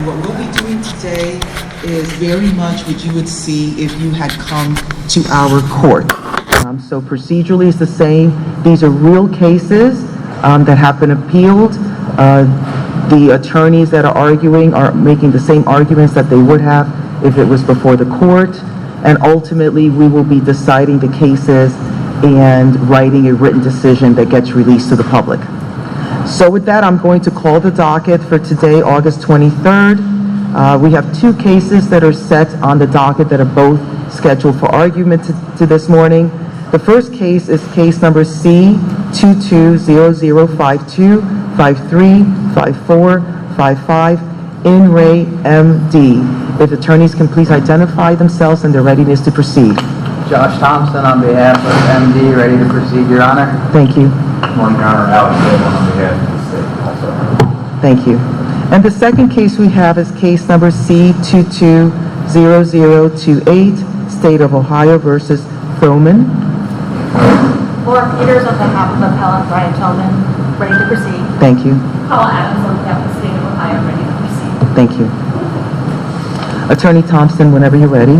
What we'll be doing today is very much what you would see if you had come to our court. So procedurally it's the same. These are real cases that have been appealed. The attorneys that are arguing are making the same arguments that they would have if it was before the court. And ultimately, we will be deciding the cases and writing a written decision that gets released to the public. So with that, I'm going to call the docket for today, August 23rd. We have two cases that are set on the docket that are both scheduled for argument to this morning. The first case is case number C220052535455 in re MD. If attorneys can please identify themselves and their readiness to proceed. Josh Thompson on behalf of MD, ready to proceed, Your Honor. Thank you. Good morning, Your Honor. Alex Goldman on behalf of the state also. Thank you. And the second case we have is case number C220028, State of Ohio versus Thoman. Laura Peters on behalf of appellant Brian Tillman, ready to proceed. Thank you. Paula Adams on behalf of the state of Ohio, ready to proceed. Thank you. Attorney Thompson, whenever you're ready.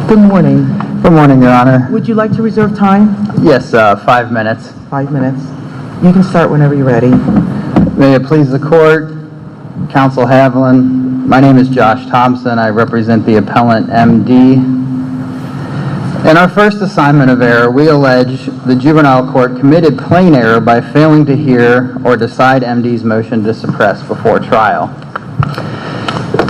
Good morning. Good morning, Your Honor. Would you like to reserve time? Yes, 5 minutes. 5 minutes. You can start whenever you're ready. May it please the court, Counsel Haviland, my name is Josh Thompson. I represent the appellant MD. In our first assignment of error, we allege the juvenile court committed plain error by failing to hear or decide MD's motion to suppress before trial.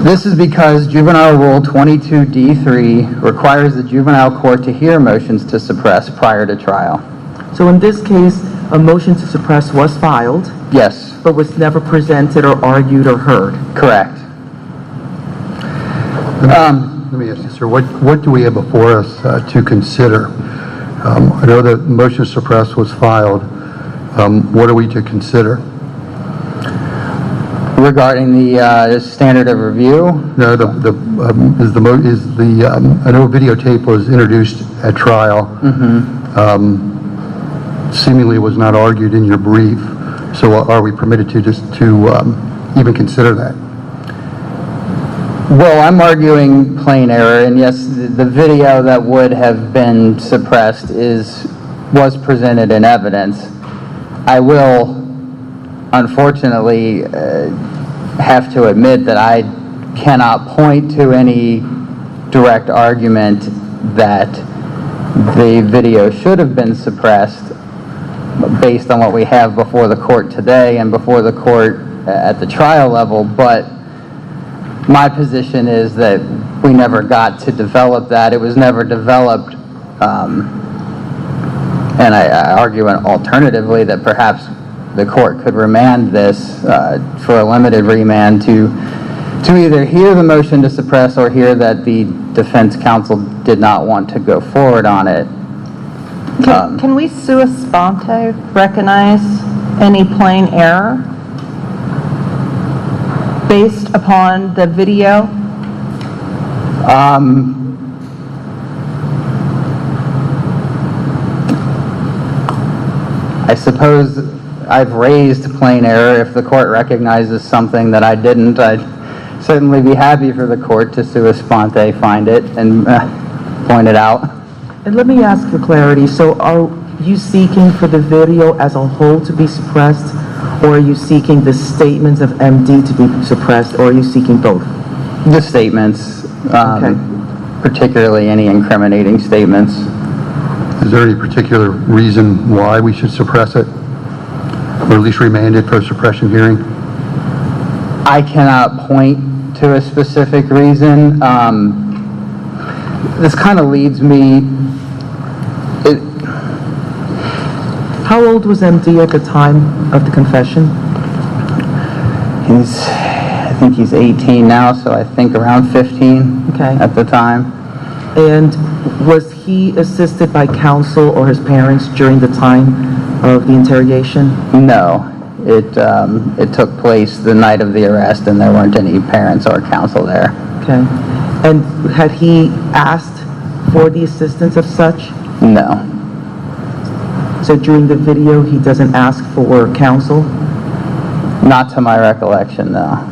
This is because Juvenile Rule 22D3 requires the juvenile court to hear motions to suppress prior to trial. So in this case, a motion to suppress was filed, Yes, but was never presented or argued or heard. correct. Let me ask you, sir, what do we have before us to consider? I know the motion to suppress was filed. What are we to consider? Regarding the standard of review, No, I know a videotape was introduced at trial. Seemingly was not argued in your brief. So are we permitted to even consider that? well, I'm arguing plain error, and yes, the video that would have been suppressed was presented in evidence. I will, unfortunately, have to admit that I cannot point to any direct argument that the video should have been suppressed based on what we have before the court today and before the court at the trial level, but my position is that we never got to develop that. It was never developed, and I argue alternatively that perhaps the court could remand this for a limited remand to either hear the motion to suppress or hear that the defense counsel did not want to go forward on it. Can we sua sponte recognize any plain error based upon the video? I suppose I've raised plain error. If the court recognizes something that I didn't, I'd certainly be happy for the court to sua sponte find it and point it out. And let me ask for clarity. So are you seeking for the video as a whole to be suppressed, or are you seeking the statements of MD to be suppressed, or are you seeking both? The statements, Okay. particularly any incriminating statements. Is there any particular reason why we should suppress it? Or at least remand it for a suppression hearing? I cannot point to a specific reason. This kind of leads me. How old was MD at the time of the confession? I think he's 18 now, so I think around 15 Okay. at the time. And was he assisted by counsel or his parents during the time of the interrogation? No, it took place the night of the arrest, and there weren't any parents or counsel there. Okay. And had he asked for the assistance of such? No. So during the video, he doesn't ask for counsel? Not to my recollection, no.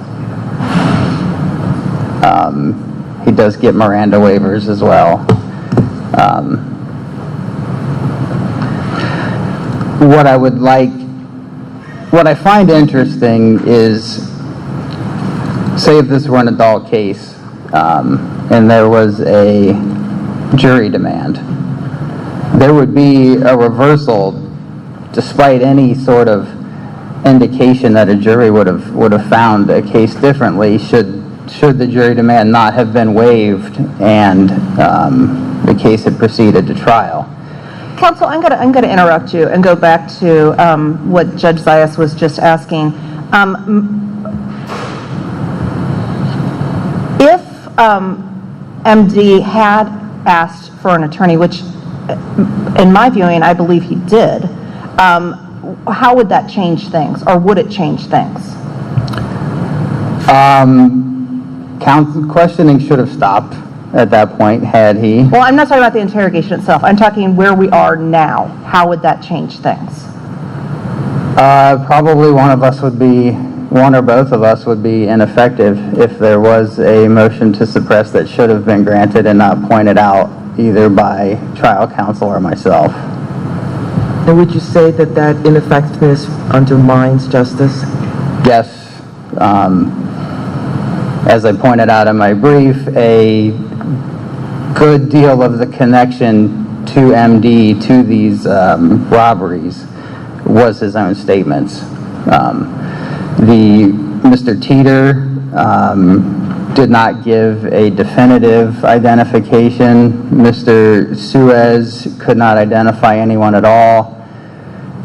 He does get Miranda waivers as well. What I find interesting is, say if this were an adult case, and there was a jury demand, there would be a reversal despite any sort of indication that a jury would have found a case differently should the jury demand not have been waived and the case had proceeded to trial. Counsel, I'm going to interrupt you and go back to what Judge Zayas was just asking. If MD had asked for an attorney, which in my viewing, I believe he did, how would that change things, or would it change things? Questioning should have stopped at that point, had he. Well, I'm not talking about the interrogation itself. I'm talking where we are now. How would that change things? Probably one or both of us would be ineffective if there was a motion to suppress that should have been granted and not pointed out either by trial counsel or myself. And would you say that that ineffectiveness undermines justice? Yes. As I pointed out in my brief, a good deal of the connection to MD to these robberies was his own statements. Mr. Teeter did not give a definitive identification. Mr. Suez could not identify anyone at all.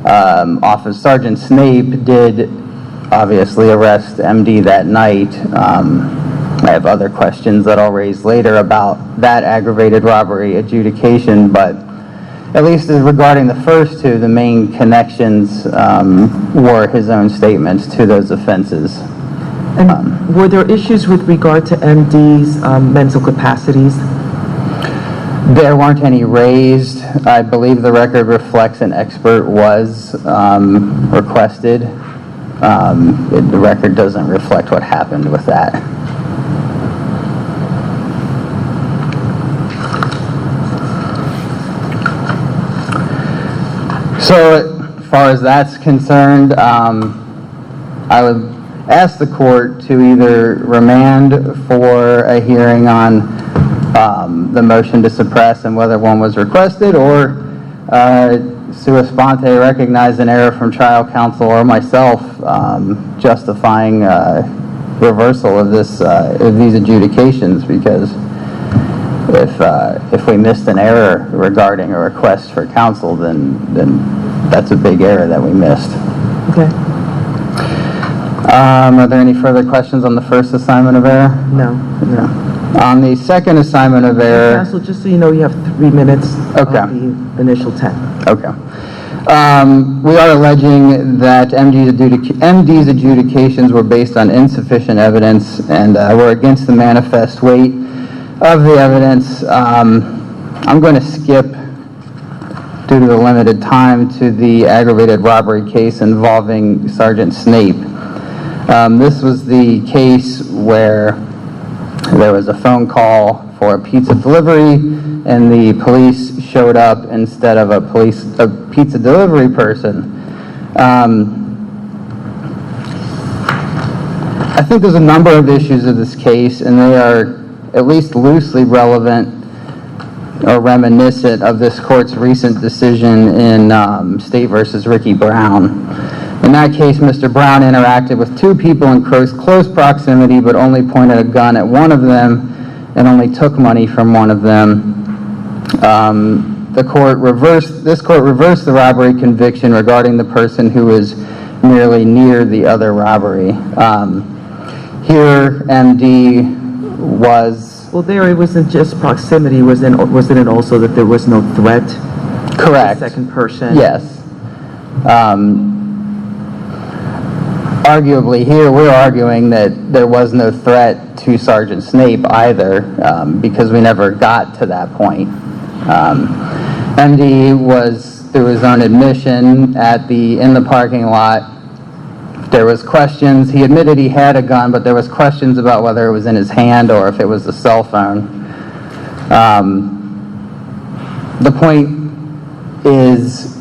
Officer Sergeant Snape did obviously arrest MD that night. I have other questions that I'll raise later about that aggravated robbery adjudication, but at least regarding the first two, the main connections were his own statements to those offenses. And were there issues with regard to MD's mental capacities? There weren't any raised. I believe the record reflects an expert was requested. The record doesn't reflect what happened with that. So as far as that's concerned, I would ask the court to either remand for a hearing on the motion to suppress and whether one was requested, or sua sponte recognize an error from trial counsel or myself justifying reversal of these adjudications, because if we missed an error regarding a request for counsel, then that's a big error that we missed. Okay. Are there any further questions on the first assignment of error? No. On the second assignment of error... Counsel, just so you know, you have 3 minutes Okay. of the initial 10. Okay. We are alleging that MD's adjudications were based on insufficient evidence and were against the manifest weight of the evidence. I'm going to skip, due to the limited time, to the aggravated robbery case involving Sergeant Snape. This was the case where there was a phone call for a pizza delivery, and the police showed up instead of a pizza delivery person. I think there's a number of issues of this case, and they are at least loosely relevant or reminiscent of this court's recent decision in State versus Ricky Brown. In that case, Mr. Brown interacted with 2 people in close proximity, but only pointed a gun at one of them and only took money from one of them. This court reversed the robbery conviction regarding the person who was merely near the other robbery. Here, MD was... Well, there it wasn't just proximity, wasn't it also that there was no threat? Correct. The second person? Yes. Arguably here, we're arguing that there was no threat to Sergeant Snape either, because we never got to that point. MD was through his own admission in the parking lot. There was questions. He admitted he had a gun, but there was questions about whether it was in his hand or if it was a cell phone. The point is,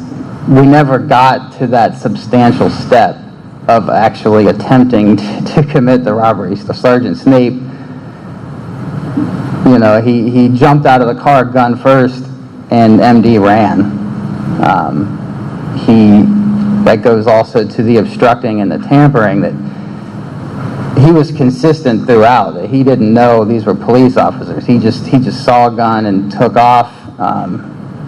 we never got to that substantial step of actually attempting to commit the robbery. So Sergeant Snape, you know, he jumped out of the car gun first, and MD ran. That goes also to the obstructing and the tampering, that he was consistent throughout, that he didn't know these were police officers. He just saw a gun and took off.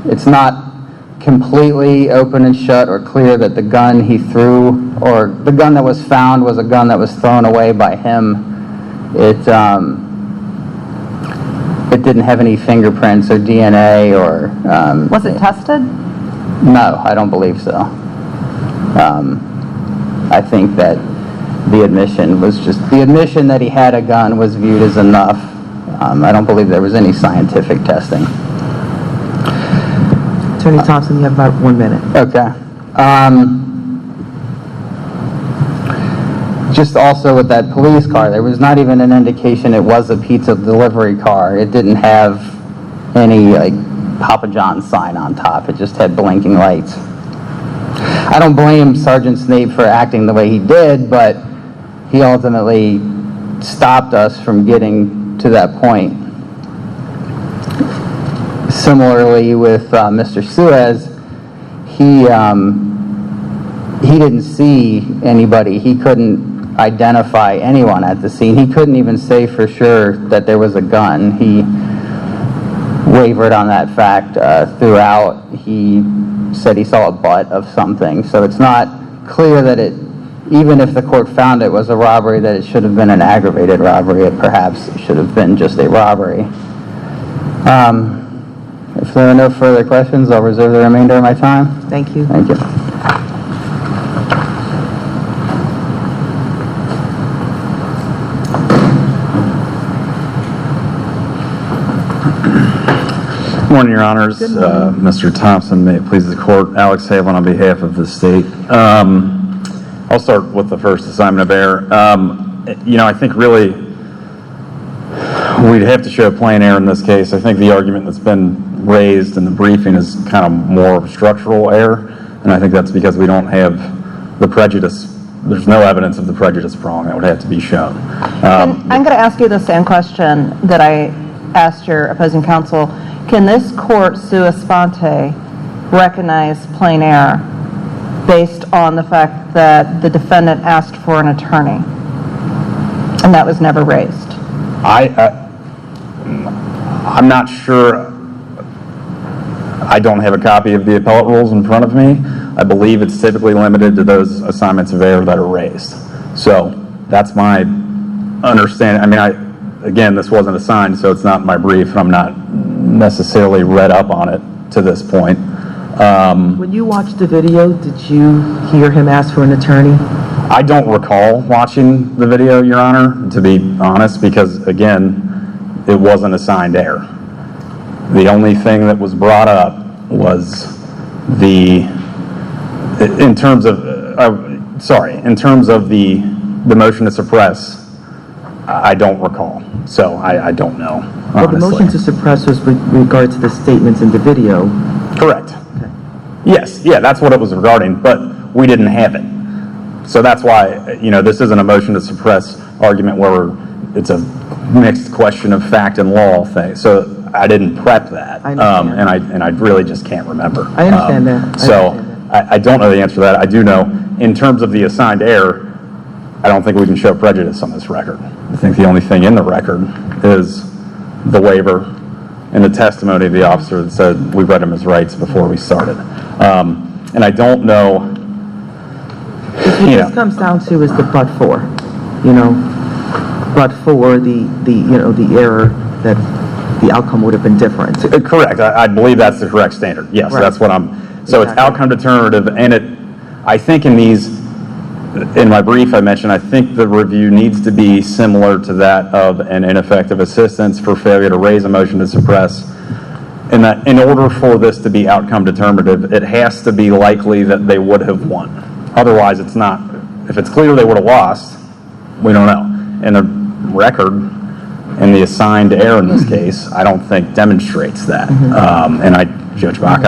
It's not completely open and shut or clear that the gun he threw, or the gun that was found, was a gun that was thrown away by him. It didn't have any fingerprints or DNA or... Was it tested? No, I don't believe so. I think that the admission that he had a gun was viewed as enough. I don't believe there was any scientific testing. Attorney Thompson, you have about 1 minute. Okay. Just also with that police car, there was not even an indication it was a pizza delivery car. It didn't have any, like, Papa John's sign on top. It just had blinking lights. I don't blame Sergeant Snape for acting the way he did, but he ultimately stopped us from getting to that point. Similarly with Mr. Suez, he didn't see anybody. He couldn't identify anyone at the scene. He couldn't even say for sure that there was a gun. He wavered on that fact throughout. He said he saw a butt of something. So it's not clear that even if the court found it was a robbery, that it should have been an aggravated robbery. It perhaps should have been just a robbery. If there are no further questions, I'll reserve the remainder of my time. Thank you. Thank you. Good morning, Your Honors. Mr. Thompson, may it please the court. Alex Haviland on behalf of the state. I'll start with the first assignment of error. You know, I think really we'd have to show plain error in this case. I think the argument that's been raised in the briefing is kind of more of structural error, and I think that's because we don't have the prejudice. There's no evidence of the prejudice prong that would have to be shown. I'm going to ask you the same question that I asked your opposing counsel. Can this court sua sponte recognize plain error based on the fact that the defendant asked for an attorney and that was never raised? I'm not sure. I don't have a copy of the appellate rules in front of me. I believe it's typically limited to those assignments of error that are raised. So that's my understanding. I mean, again, this wasn't assigned, so it's not in my brief, and I'm not necessarily read up on it to this point. When you watched the video, did you hear him ask for an attorney? I don't recall watching the video, Your Honor, to be honest, because, again, it wasn't assigned error. The only thing that was brought up was in terms of the motion to suppress, I don't recall. So I don't know, honestly. Well, the motion to suppress was with regard to the statements in the video. Correct. Okay. Yes, yeah, that's what it was regarding, but we didn't have it. So that's why, you know, this isn't a motion to suppress argument where it's a mixed question of fact and law thing. So I didn't prep that. I understand. And I really just can't remember. I understand that. I don't know the answer to that. I do know, in terms of the assigned error, I don't think we can show prejudice on this record. I think the only thing in the record is the waiver and the testimony of the officer that said we read him his rights before we started. And I don't know, What this comes down to is the but for, but for the error, that the outcome would have been different. Correct. I believe that's the correct standard. Yes, Right. that's what so it's outcome determinative, and I think in my brief I mentioned, I think the review needs to be similar to that of an ineffective assistance for failure to raise a motion to suppress And that in order for this to be outcome determinative, it has to be likely that they would have won. Otherwise, it's not. If it's clear they would have lost, we don't know. And the record and the assigned error in this case, I don't think demonstrates that. And Judge Bach,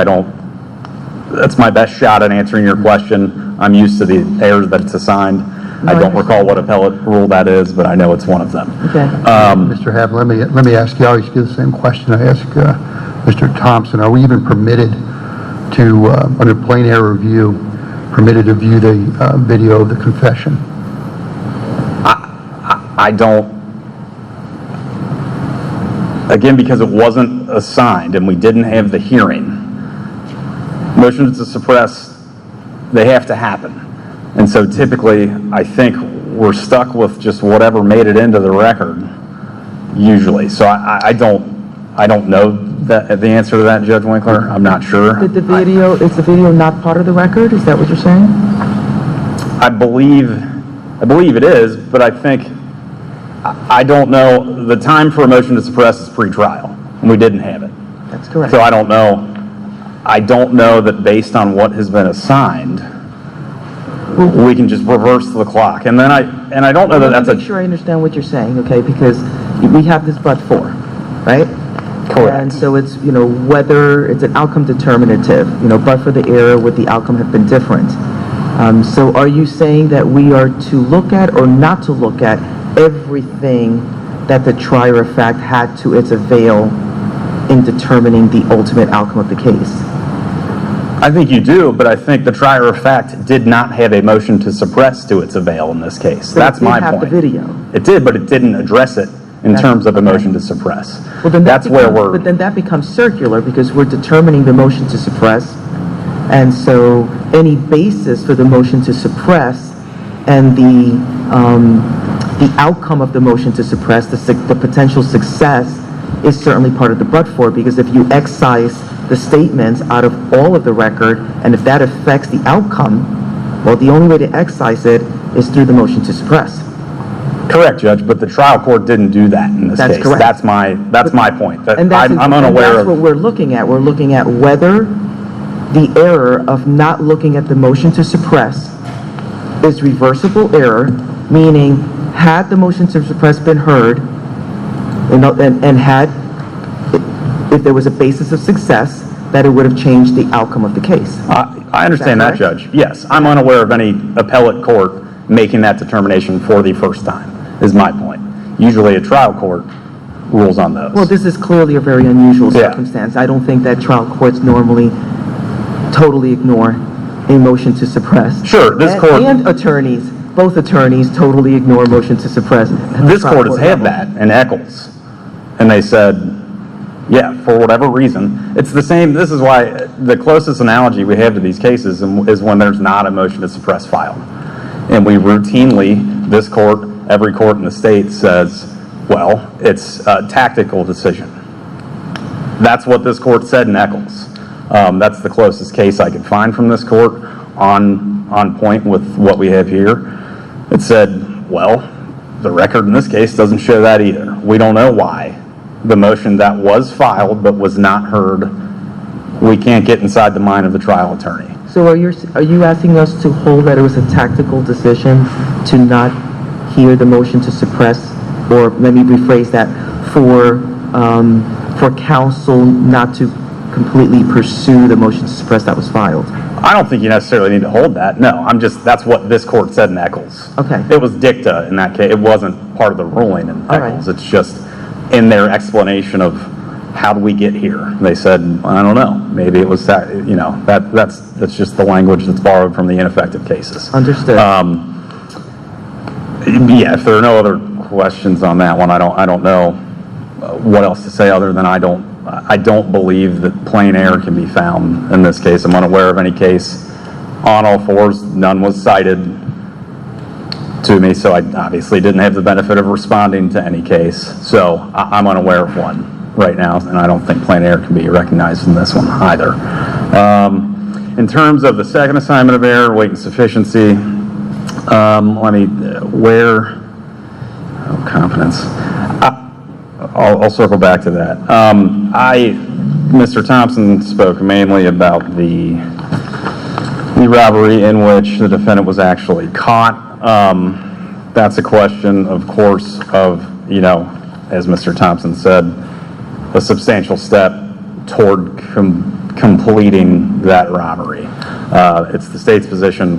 that's my best shot at answering your question. I'm used to the errors that it's assigned. I don't recall what appellate rule that is, but I know it's one of them. Okay. Mr. Hav, let me ask you, I always give the same question I ask Mr. Thompson. Are we even permitted to, under plain error review, permitted to view the video of the confession? I don't, again, because it wasn't assigned and we didn't have the hearing, motions to suppress, they have to happen. And so typically, I think we're stuck with just whatever made it into the record, usually. So I don't know the answer to that, Judge Winkler. I'm not sure. Is the video not part of the record? Is that what you're saying? I believe it is, but I think, I don't know, the time for a motion to suppress is pre-trial, and we didn't have it. That's correct. So I don't know that based on what has been assigned, we can just reverse the clock. And then I don't know that that's Make sure I understand what you're saying, okay? Because we have this but for, right? Correct. And so it's, whether it's an outcome determinative, but for the error, would the outcome have been different? So are you saying that we are to look at or not to look at everything that the trier of fact had to its avail in determining the ultimate outcome of the case? I think you do, but I think the trier of fact did not have a motion to suppress to its avail in this case. That's my point. It did have the video. It did, but it didn't address it in terms of a motion to suppress. Well, then That's where we're... But then that becomes circular because we're determining the motion to suppress. And so any basis for the motion to suppress and the outcome of the motion to suppress, the potential success, is certainly part of the but-for, because if you excise the statements out of all of the record, and if that affects the outcome, well, the only way to excise it is through the motion to suppress. Correct, Judge, but the trial court didn't do that in this case. That's correct. That's my point. That And that's, I'm unaware and that's of... what we're looking at. We're looking at whether the error of not looking at the motion to suppress is reversible error, meaning had the motion to suppress been heard, and had, if there was a basis of success, that it would have changed the outcome of the case. I understand that, correct? Judge. Yes, I'm unaware of any appellate court making that determination for the first time, is my point. Usually a trial court rules on those. Well, this is clearly a very unusual Yeah. circumstance. I don't think that trial courts normally totally ignore a motion to suppress. Sure, this court... And attorneys, both attorneys totally ignore motion to suppress. at the This trial court has had level. that in Eccles, and they said, yeah, for whatever reason, it's the same. This is why the closest analogy we have to these cases is when there's not a motion to suppress filed. And we routinely, this court, every court in the state says, well, it's a tactical decision. That's what this court said in Eccles. That's the closest case I could find from this court on point with what we have here. It said, well, the record in this case doesn't show that either. We don't know why the motion that was filed but was not heard, we can't get inside the mind of the trial attorney. So are you asking us to hold that it was a tactical decision to not hear the motion to suppress, or let me rephrase that, for counsel not to completely pursue the motion to suppress that was filed? I don't think you necessarily need to hold that. No, that's what this court said in Eccles. Okay. It was dicta in that case. It wasn't part of the ruling in All right. Eccles. It's just in their explanation of how do we get here. They said, I don't know. Maybe it was that, that's just the language that's borrowed from the ineffective cases. Understood. Yeah, if there are no other questions on that one, I don't know what else to say other than I don't believe that plain error can be found in this case. I'm unaware of any case on all fours. None was cited to me, so I obviously didn't have the benefit of responding to any case. So I'm unaware of one right now, and I don't think plain error can be recognized in this one either. In terms of the second assignment of error, weight and sufficiency, competence. I'll circle back to that. Mr. Thompson spoke mainly about the robbery in which the defendant was actually caught. That's a question, of course, of, as Mr. Thompson said, a substantial step toward completing that robbery. It's the state's position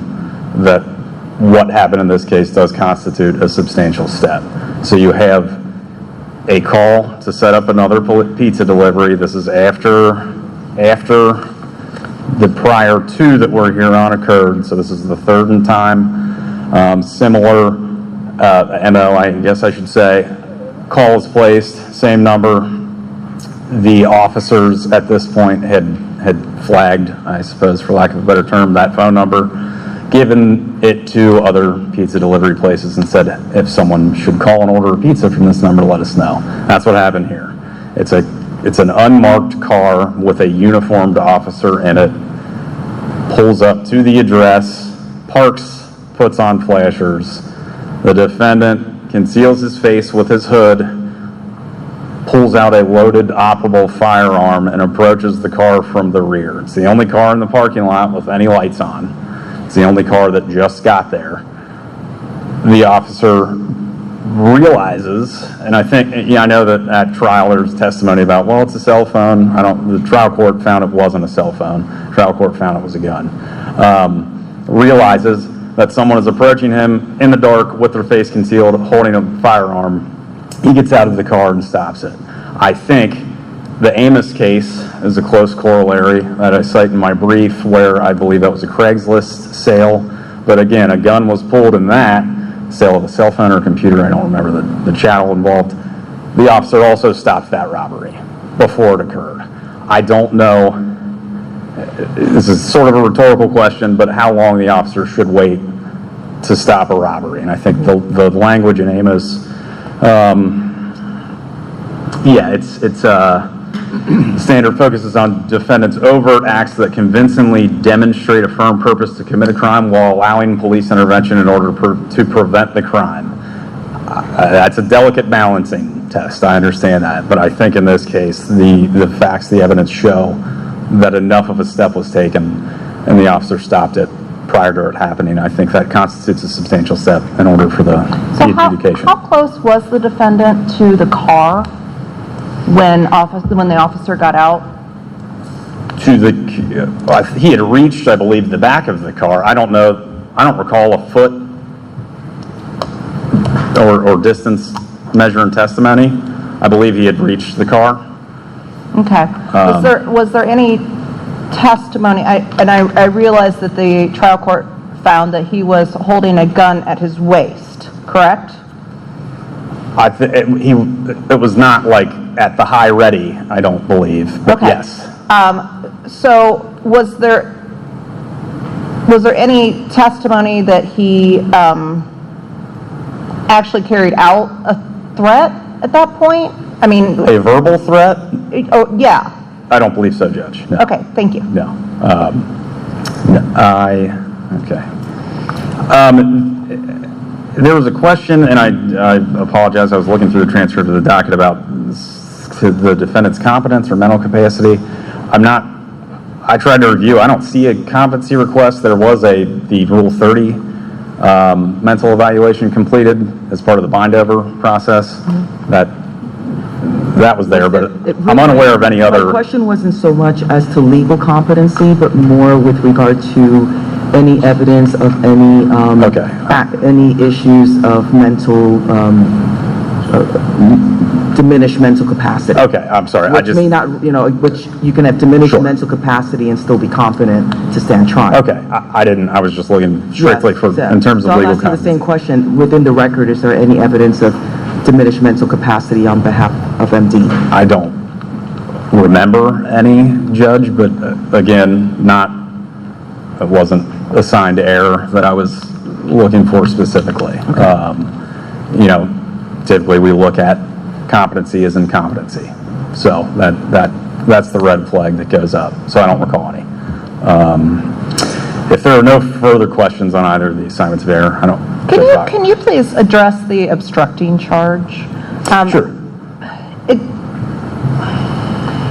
that what happened in this case does constitute a substantial step. So you have a call to set up another pizza delivery. This is after the prior two that were here on occurred, so this is the third in time. Similar MO, I guess I should say. Call is placed, same number. The officers at this point had flagged, I suppose for lack of a better term, that phone number, given it to other pizza delivery places and said, if someone should call and order a pizza from this number, let us know. That's what happened here. It's an unmarked car with a uniformed officer in it, pulls up to the address, parks, puts on flashers. The defendant conceals his face with his hood, pulls out a loaded, operable firearm, and approaches the car from the rear. It's the only car in the parking lot with any lights on. It's the only car that just got there. The officer realizes, and I know that at trial there's testimony about, well, it's a cell phone. The trial court found it wasn't a cell phone. Trial court found it was a gun. Realizes that someone is approaching him in the dark with their face concealed, holding a firearm. He gets out of the car and stops it. I think the Amos case is a close corollary that I cite in my brief, where I believe that was a Craigslist sale. But again, a gun was pulled in that sale of a cell phone or computer. I don't remember the chattel involved. The officer also stopped that robbery before it occurred. I don't know, this is sort of a rhetorical question, but how long the officer should wait to stop a robbery. And I think the language in Amos, standard focuses on defendants' overt acts that convincingly demonstrate a firm purpose to commit a crime while allowing police intervention in order to prevent the crime. That's a delicate balancing test, I understand that, but I think in this case, the facts, the evidence show that enough of a step was taken and the officer stopped it prior to it happening. I think that constitutes a substantial step in order for the adjudication. How close was the defendant to the car when the officer got out? He had reached, I believe, the back of the car. I don't recall a foot or distance measure in testimony. I believe he had reached the car. Okay. Was there any testimony, I realize that the trial court found that he was holding a gun at his waist, correct? It was not like at the high ready, I don't believe, but Okay. yes. So was there any testimony that he actually carried out a threat at that point? I mean, A verbal threat? oh, yeah. I don't believe so, Judge. No. Okay, thank you. No. Okay. There was a question, and I apologize, I was looking through the transcript of the docket about the defendant's competence or mental capacity. I tried to review, I don't see a competency request. There was the Rule 30 mental evaluation completed as part of the bind-over process. That was there, but I'm unaware of any other. My question wasn't so much as to legal competency, but more with regard to any evidence of any any issues of mental diminished mental capacity. Okay, I'm sorry. Which may not, which you can have diminished mental capacity and still be competent to stand trial. Okay, I was just looking strictly in terms of legal I'm asking the same competency. question. Within the record, is there any evidence of diminished mental capacity on behalf of MD? I don't remember any, Judge, but again, it wasn't assigned error that I was looking for specifically. Okay. Typically we look at competency as incompetency. So that's the red flag that goes up. So I don't recall any. If there are no further questions on either of the assignments of error, Can you please address the obstructing charge? Sure.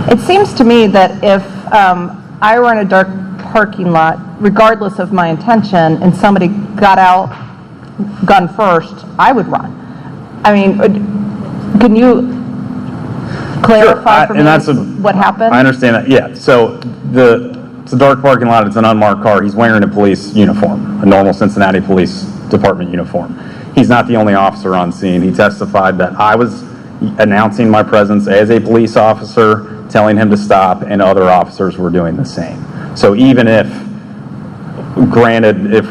It seems to me that if I were in a dark parking lot, regardless of my intention, and somebody got out gun first, I would run. I mean, can you clarify for me what happened? I understand that, yeah. So it's a dark parking lot, it's an unmarked car. He's wearing a police uniform, a normal Cincinnati Police Department uniform. He's not the only officer on scene. He testified that I was announcing my presence as a police officer, telling him to stop, and other officers were doing the same. So even if, granted, if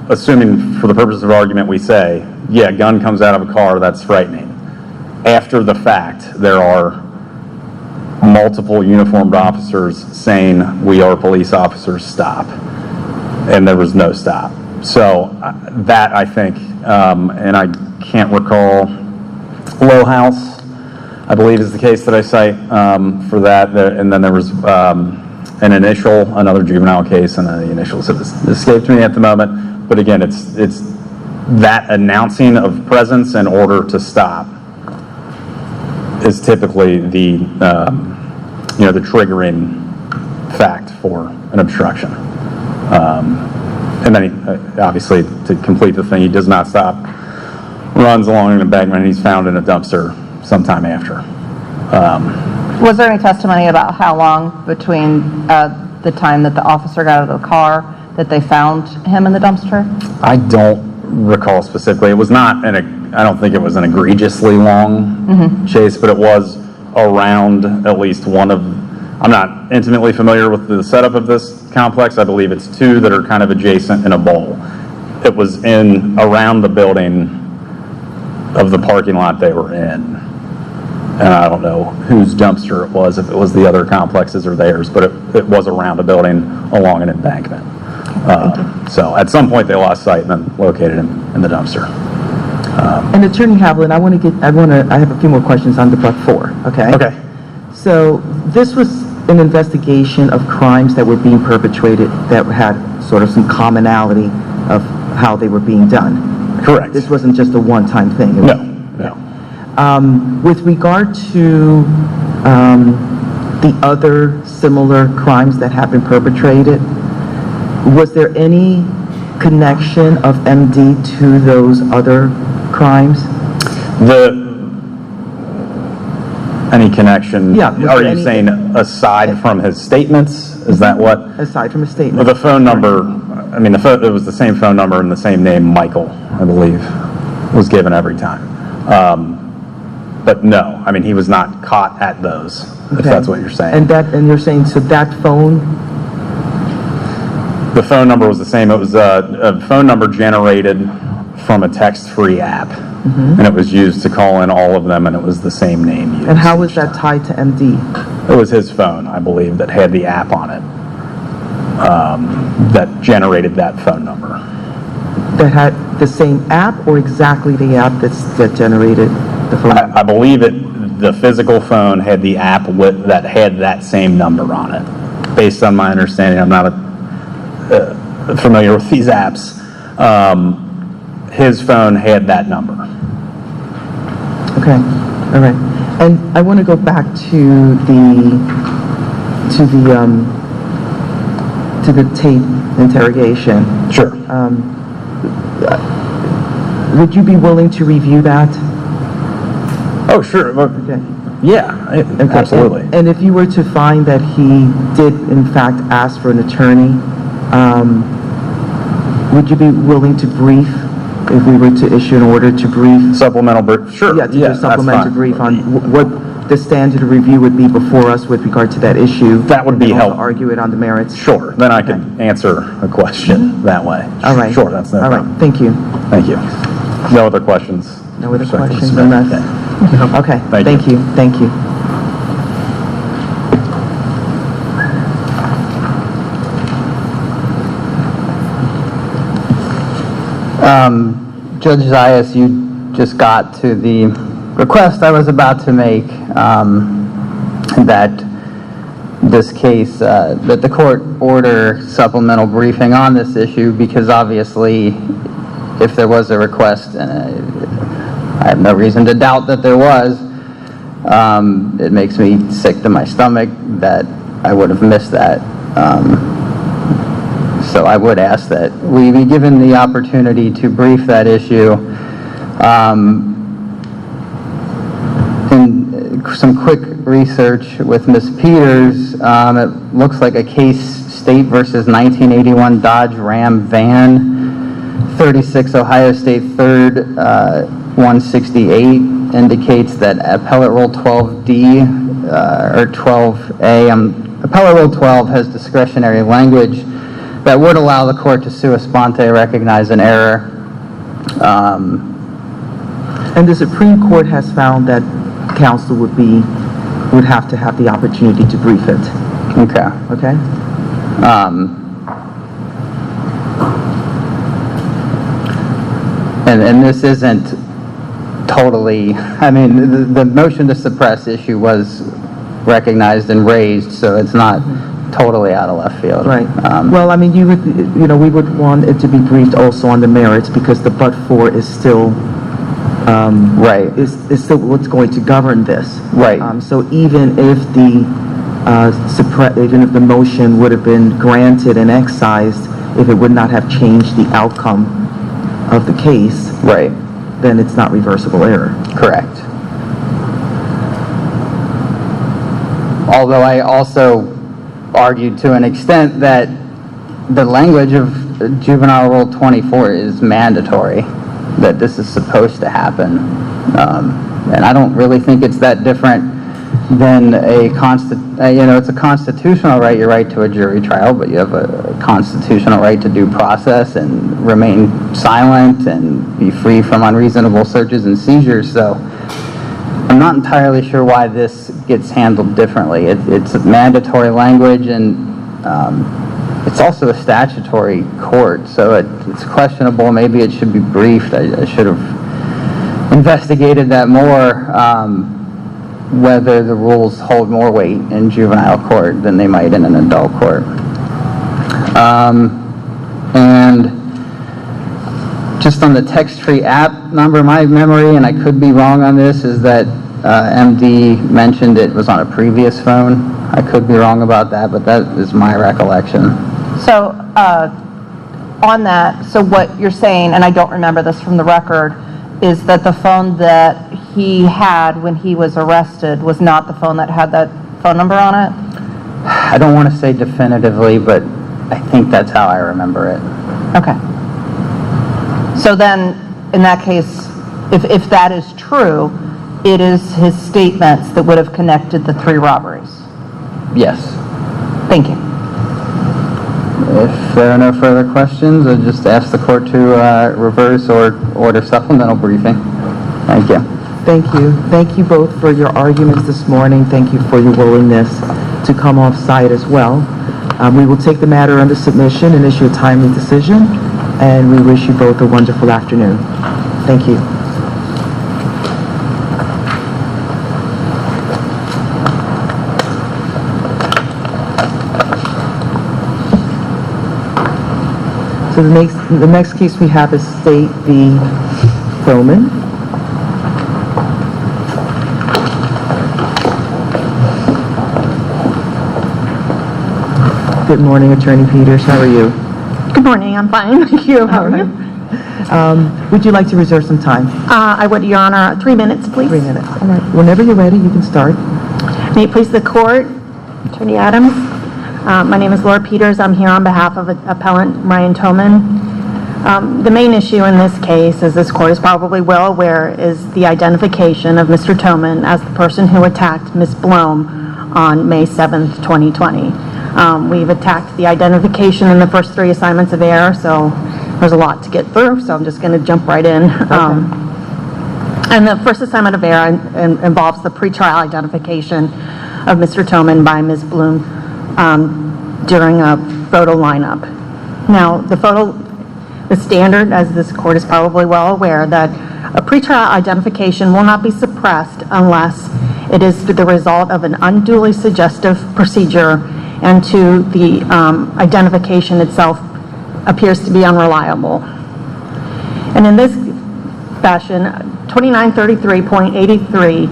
assuming for the purpose of argument we say, yeah, gun comes out of a car, that's frightening. After the fact, there are multiple uniformed officers saying, we are police officers, stop. And there was no stop. So that, I think, and I can't recall, Low House, I believe is the case that I cite for that. And then there was another juvenile case, and the initials have escaped me at the moment. But again, it's that announcing of presence in order to stop is typically the the triggering fact for an obstruction. And then he, obviously, to complete the thing, he does not stop, runs along an embankment, and he's found in a dumpster sometime after. Was there any testimony about how long between the time that the officer got out of the car that they found him in the dumpster? I don't recall specifically. It was not I don't think it was an egregiously long chase, but it was around at least one of, I'm not intimately familiar with the setup of this complex. I believe it's two that are kind of adjacent in a bowl. It was in around the building of the parking lot they were in. And I don't know whose dumpster it was, if it was the other complexes or theirs, but it was around a building along an embankment. So at some point they lost sight and then located him in the dumpster. And Attorney Havlin, I have a few more questions on the but-for, okay? Okay. So this was an investigation of crimes that were being perpetrated that had sort of some commonality of how they were being done. Correct. This wasn't just a one-time thing. It was- No. With regard to the other similar crimes that have been perpetrated, was there any connection of MD to those other crimes? Any connection? Yeah, was Are there you any- saying aside from his statements? Is that what? Aside from a Well, statement? the phone number, I mean, it was the same phone number and the same name, Michael, I believe, was given every time. But no, I mean, he was not caught at those, if Okay. that's what you're saying. And you're saying, so that phone, The phone number was the same. It was a phone number generated from a text-free app, and it was used to call in all of them, and it was the same name used. and how was each that time. tied to MD? It was his phone, I believe, that had the app on it, that generated that phone number. That had the same app or exactly the app that generated the phone? I believe the physical phone had the app that had that same number on it. Based on my understanding, I'm not familiar with these apps. His phone had that number. Okay, all right. And I want to go back to the tape interrogation. Sure. Would you be willing to review that? Oh, sure. Well, Okay. yeah, Okay, absolutely. And if you were to find that he did in fact ask for an attorney, would you be willing to brief, if we were to issue an order to brief? Supplemental brief, sure. Yeah, to do a that's supplemental fine. brief on what the standard of review would be before us with regard to that issue. That would be and also helpful. argue it on the merits. Sure, then I can answer a question that way. All right. Sure, that's no All problem. right, thank you. Thank you. No other questions? No other Respectfully questions submit. on that? Okay. Okay, Thank thank you. you, thank you. Judge Zayas, you just got to the request I was about to make, that this case, that the court order supplemental briefing on this issue, because obviously, if there was a request, and I have no reason to doubt that there was, It makes me sick to my stomach that I would have missed that. So I would ask that we be given the opportunity to brief that issue. In some quick research with Ms. Peters, it looks like a case, State versus 1981 Dodge Ram van, 36 Ohio State 3rd, 168, indicates that Appellate Rule 12D, or 12A, Appellate Rule 12 has discretionary language that would allow the court to sua sponte recognize an error. And the Supreme Court has found that counsel would have to have the opportunity to brief it, Okay. okay? And this isn't totally, I mean, the motion to suppress issue was recognized and raised, so it's not totally out of left field. Right. Well, I mean, we would want it to be briefed also on the merits because the but-for is still, Right. is still what's going to govern this. Right. So even if even if the motion would have been granted and excised, if it would not have changed the outcome of the case, Right. then it's not reversible error. Correct. Although I also argued to an extent that the language of Juvenile Rule 24 is mandatory, that this is supposed to happen. And I don't really think it's that different than it's a constitutional right, your right to a jury trial, but you have a constitutional right to due process and remain silent and be free from unreasonable searches and seizures. So I'm not entirely sure why this gets handled differently. It's a mandatory language, and it's also a statutory court, so it's questionable. Maybe it should be briefed. I should have investigated that more, whether the rules hold more weight in juvenile court than they might in an adult court. And just on the text-free app number, my memory, and I could be wrong on this, is that MD mentioned it was on a previous phone. I could be wrong about that, but that is my recollection. So, on that, so what you're saying, and I don't remember this from the record, is that the phone that he had when he was arrested was not the phone that had that phone number on it? I don't want to say definitively, but I think that's how I remember it. Okay. So then, in that case, if that is true, it is his statements that would have connected the 3 robberies? Yes. Thank you. If there are no further questions, I'll just ask the court to reverse or order supplemental briefing. Thank you. Thank you. Thank you both for your arguments this morning. Thank you for your willingness to come off site as well. We will take the matter under submission and issue a timely decision, and we wish you both a wonderful afternoon. Thank you. So the next case we have is State v. Thoman. Good morning, Attorney Peters. How are you? Good morning, I'm fine, thank you. How are you? Would you like to reserve some time? I would, Your Honor, 3 minutes, please. 3 minutes. All right. Whenever you're ready, you can start. May it please the court, Attorney Adams. My name is Laura Peters. I'm here on behalf of Appellant Ryan Thoman. The main issue in this case, as this court is probably well aware, is the identification of Mr. Thoman as the person who attacked Ms. Blome on May 7th, 2020. We've attacked the identification in the first 3 assignments of error, so there's a lot to get through, so I'm just going to jump right in. And the first assignment of error involves the pretrial identification of Mr. Thoman by Ms. Blome during a photo lineup. Now, the standard, as this court is probably well aware, that a pretrial identification will not be suppressed unless it is the result of an unduly suggestive procedure and the identification itself appears to be unreliable. And in this fashion, 2933.83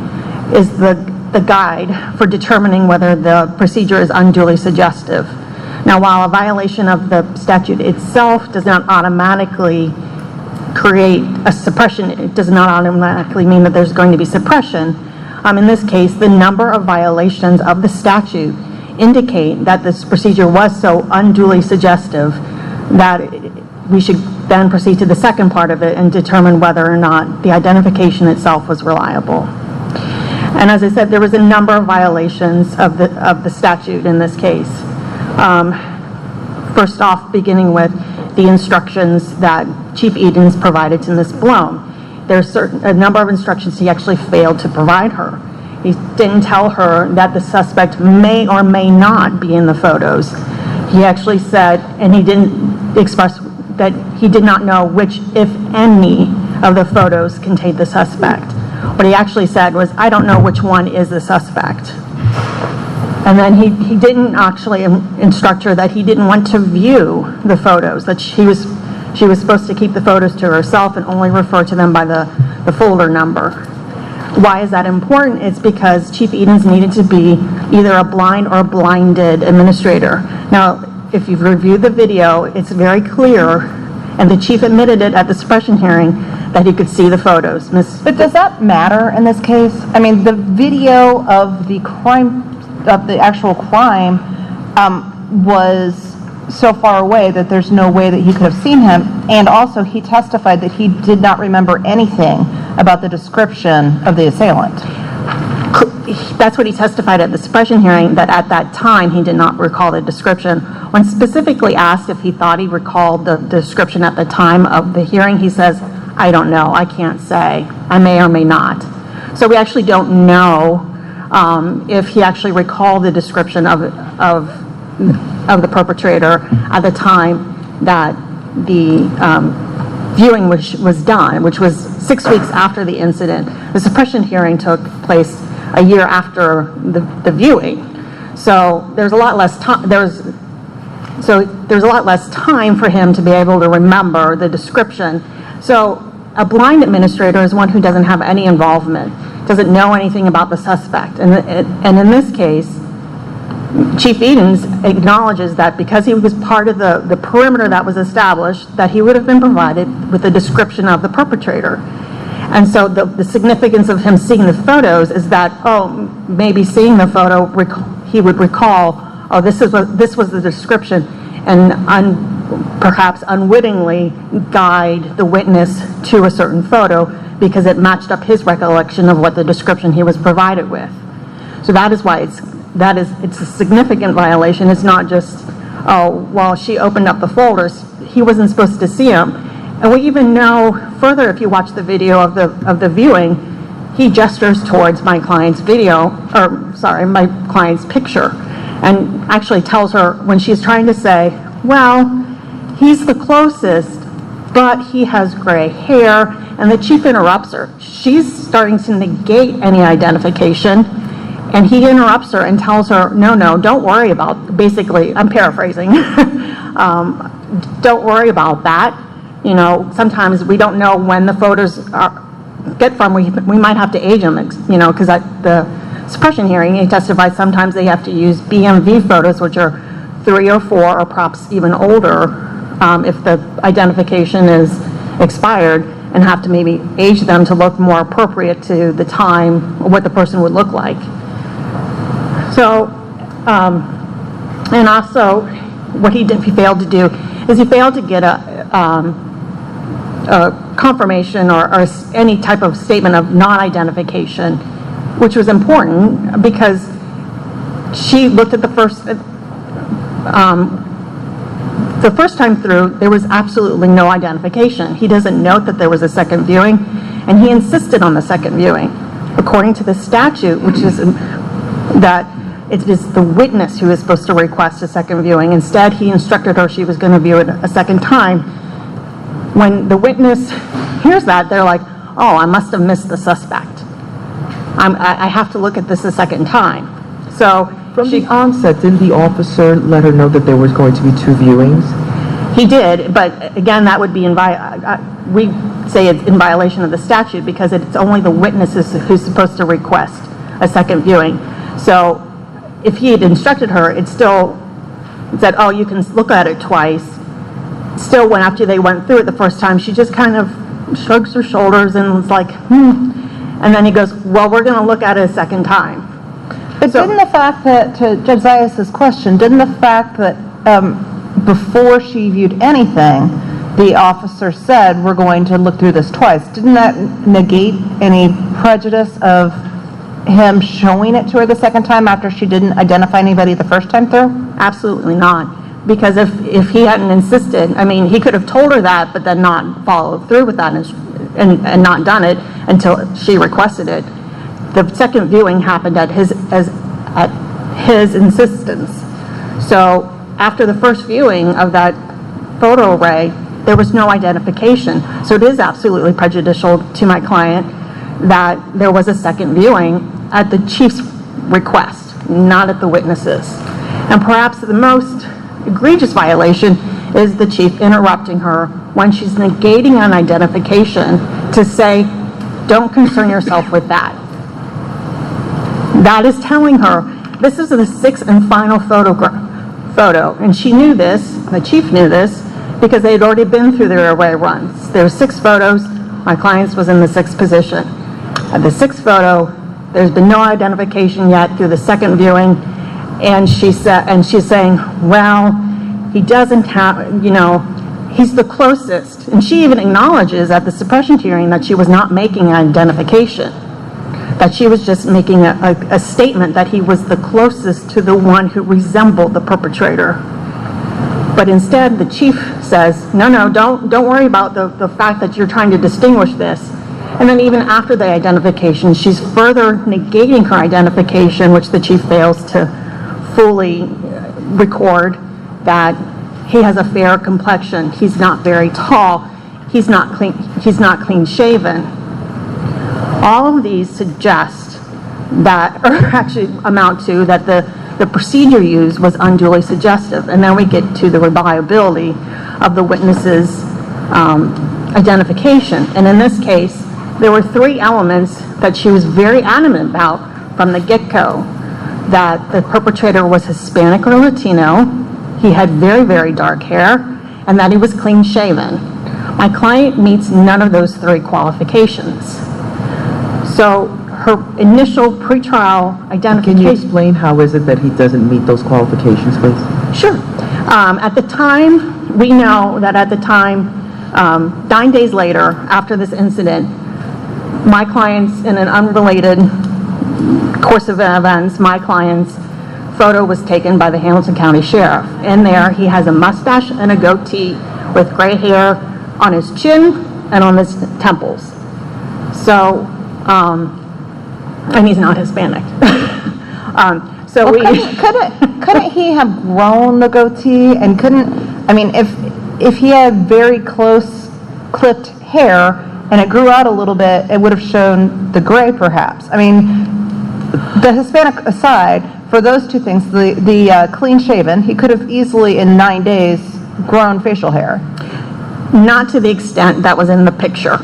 is the guide for determining whether the procedure is unduly suggestive. Now, while a violation of the statute itself does not automatically create a suppression, it does not automatically mean that there's going to be suppression. In this case, the number of violations of the statute indicate that this procedure was so unduly suggestive that we should then proceed to the second part of it and determine whether or not the identification itself was reliable. And as I said, there was a number of violations of the statute in this case. First off, beginning with the instructions that Chief Edens provided to Ms. Blome. There's a number of instructions he actually failed to provide her. He didn't tell her that the suspect may or may not be in the photos. He actually said, and he didn't express that he did not know which, if any, of the photos contained the suspect. What he actually said was, I don't know which one is the suspect. And then he didn't actually instruct her that he didn't want to view the photos, that she was supposed to keep the photos to herself and only refer to them by the folder number. Why is that important? It's because Chief Edens needed to be either a blind or blinded administrator. Now, if you've reviewed the video, it's very clear, and the chief admitted it at the suppression hearing, that he could see the photos. But does that matter in this case? I mean, the video of the crime, of the actual crime, was so far away that there's no way that he could have seen him, and also he testified that he did not remember anything about the description of the assailant. That's what he testified at the suppression hearing, that at that time he did not recall the description. When specifically asked if he thought he recalled the description at the time of the hearing, he says, I don't know, I can't say, I may or may not. So we actually don't know if he actually recalled the description of the perpetrator at the time that the viewing was done, which was 6 weeks after the incident. The suppression hearing took place a year after the viewing. So there's a lot less time. There's a lot less time for him to be able to remember the description. So a blind administrator is one who doesn't have any involvement, doesn't know anything about the suspect. And in this case, Chief Edens acknowledges that because he was part of the perimeter that was established, that he would have been provided with a description of the perpetrator. And so the significance of him seeing the photos is that, maybe seeing the photo, he would recall, this was the description, and perhaps unwittingly guide the witness to a certain photo because it matched up his recollection of what the description he was provided with. So that is why it's a significant violation. It's not just, well, she opened up the folders, he wasn't supposed to see them. And we even know further, if you watch the video of the viewing, he gestures towards my client's my client's picture, and actually tells her when she's trying to say, well, he's the closest, but he has gray hair, and the chief interrupts her. She's starting to negate any identification, and he interrupts her and tells her, no, don't worry about, basically, I'm paraphrasing, don't worry about that. You know, sometimes we don't know when the photos get from, we might have to age them, because at the suppression hearing, he testified sometimes they have to use BMV photos, which are 3 or 4 or perhaps even older, if the identification is expired, and have to maybe age them to look more appropriate to the time, or what the person would look like. So, and also, what he failed to do is he failed to get a confirmation or any type of statement of non-identification, which was important because she looked at the first time through, there was absolutely no identification. He doesn't note that there was a second viewing, and he insisted on the second viewing. According to the statute, which is that it is the witness who is supposed to request a second viewing. Instead, he instructed her she was going to view it a second time. When the witness hears that, they're like, oh, I must have missed the suspect. I have to look at this a second time. So From the onset, didn't the officer let her know that there was going to be 2 viewings? he did, but again, that would be we say it's in violation of the statute because it's only the witnesses who's supposed to request a second viewing. So if he had instructed her, it still said, oh, you can look at it twice. Still, when after they went through it the first time, she just kind of shrugs her shoulders and was like, And then he goes, well, we're going to look at it a second time. But didn't the fact that, to Judge Zayas' question, didn't the fact that before she viewed anything, the officer said, we're going to look through this twice, didn't that negate any prejudice of him showing it to her the second time after she didn't identify anybody the first time through? Absolutely not. Because if he hadn't insisted, I mean, he could have told her that, but then not followed through with that and not done it until she requested it. The second viewing happened at his insistence. So after the first viewing of that photo array, there was no identification. So it is absolutely prejudicial to my client that there was a second viewing at the chief's request, not at the witnesses. And perhaps the most egregious violation is the chief interrupting her when she's negating an identification to say, don't concern yourself with that. That is telling her, this is the sixth and final photo, and she knew this, the chief knew this, because they had already been through their array runs. There were 6 photos, my client was in the 6th position. At the 6th photo, there's been no identification yet through the second viewing, and she's saying, well, he doesn't have, he's the closest. And she even acknowledges at the suppression hearing that she was not making an identification, that she was just making a statement that he was the closest to the one who resembled the perpetrator. But instead, the chief says, no, don't worry about the fact that you're trying to distinguish this. And then even after the identification, she's further negating her identification, which the chief fails to fully record, that he has a fair complexion, he's not very tall, he's not clean shaven. All of these suggest that, or actually amount to, that the procedure used was unduly suggestive. And then we get to the reliability of the witness's identification. And in this case, there were 3 elements that she was very adamant about from the get-go. That the perpetrator was Hispanic or Latino, he had very, very dark hair, and that he was clean shaven. My client meets none of those 3 qualifications. So her initial pretrial identification... Can you explain how is it that he doesn't meet those qualifications, please? Sure. At the time, we know that at the time, 9 days later, after this incident, my client's in an unrelated course of events, my client's photo was taken by the Hamilton County Sheriff. In there, he has a mustache and a goatee with gray hair on his chin and on his temples. So, and he's not Hispanic. Couldn't he have grown the goatee and if he had very close clipped hair and it grew out a little bit, it would have shown the gray perhaps. I mean, the Hispanic aside, for those 2 things, the clean shaven, he could have easily in 9 days grown facial hair. Not to the extent that was in the picture.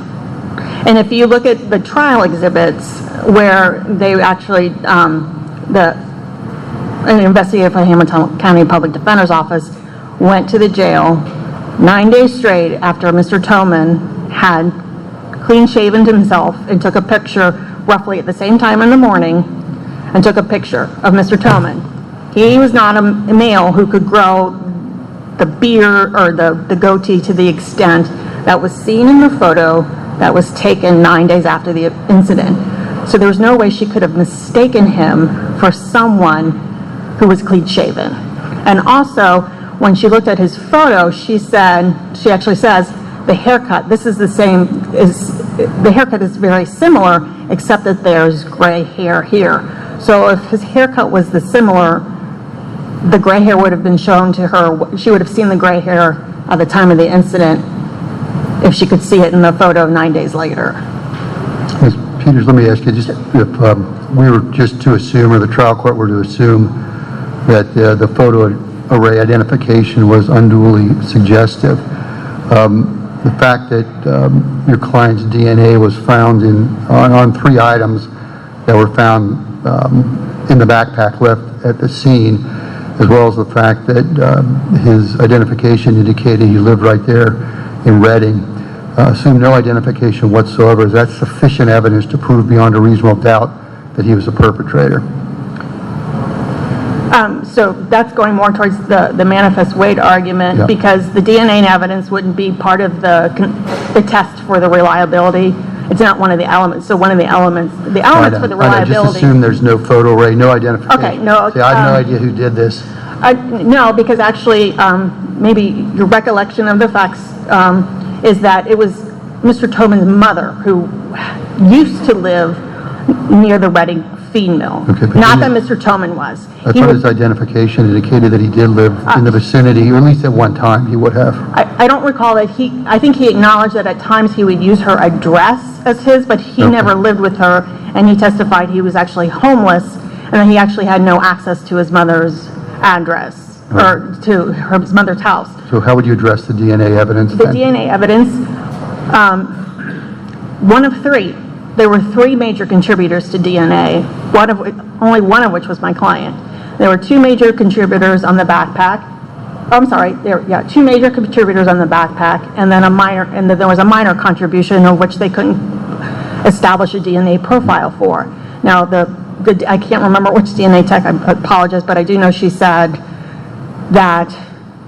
And if you look at the trial exhibits where they actually, an investigator for the Hamilton County Public Defender's Office went to the jail 9 days straight after Mr. Toman had clean shaven himself and took a picture roughly at the same time in the morning and took a picture of Mr. Toman. He was not a male who could grow the beard or the goatee to the extent that was seen in the photo that was taken 9 days after the incident. So there was no way she could have mistaken him for someone who was clean shaven. And also, when she looked at his photo, she actually says, the haircut, the haircut is very similar, except that there's gray hair here. So if his haircut was the gray hair would have been shown to her, she would have seen the gray hair at the time of the incident if she could see it in the photo 9 days later. Ms. Peters, let me ask you, just if we were just to assume, or the trial court were to assume, that the photo array identification was unduly suggestive, the fact that your client's DNA was found on 3 items that were found in the backpack left at the scene, as well as the fact that his identification indicated he lived right there in Reading, assume no identification whatsoever. Is that sufficient evidence to prove beyond a reasonable doubt that he was the perpetrator? So that's going more towards the manifest weight argument, Yeah. because the DNA evidence wouldn't be part of the test for the reliability. It's not one of the elements. So one of the elements for the I know, reliability. just assume there's no photo array, no identification. Okay, no, See, I have no idea who did this. No, because actually, maybe your recollection of the facts is that it was Mr. Tobin's mother who used to live near the Reading feed mill. Okay, but Not he- that Mr. Tobin was. I He thought was- his identification indicated that he did live in the vicinity, or at least at one time he would have. I don't recall that I think he acknowledged that at times he would use her address as his, but he Okay. never lived with her, and he testified he was actually homeless, and that he actually had no access to his mother's address, or to his mother's house. So how would you address the DNA evidence The then? DNA evidence, one of three. There were three major contributors to DNA, only one of which was my client. There were two major contributors on the backpack. I'm sorry, two major contributors on the backpack, and then there was a minor contribution of which they couldn't establish a DNA profile for. Now, I can't remember which DNA tech, I apologize, but I do know she said that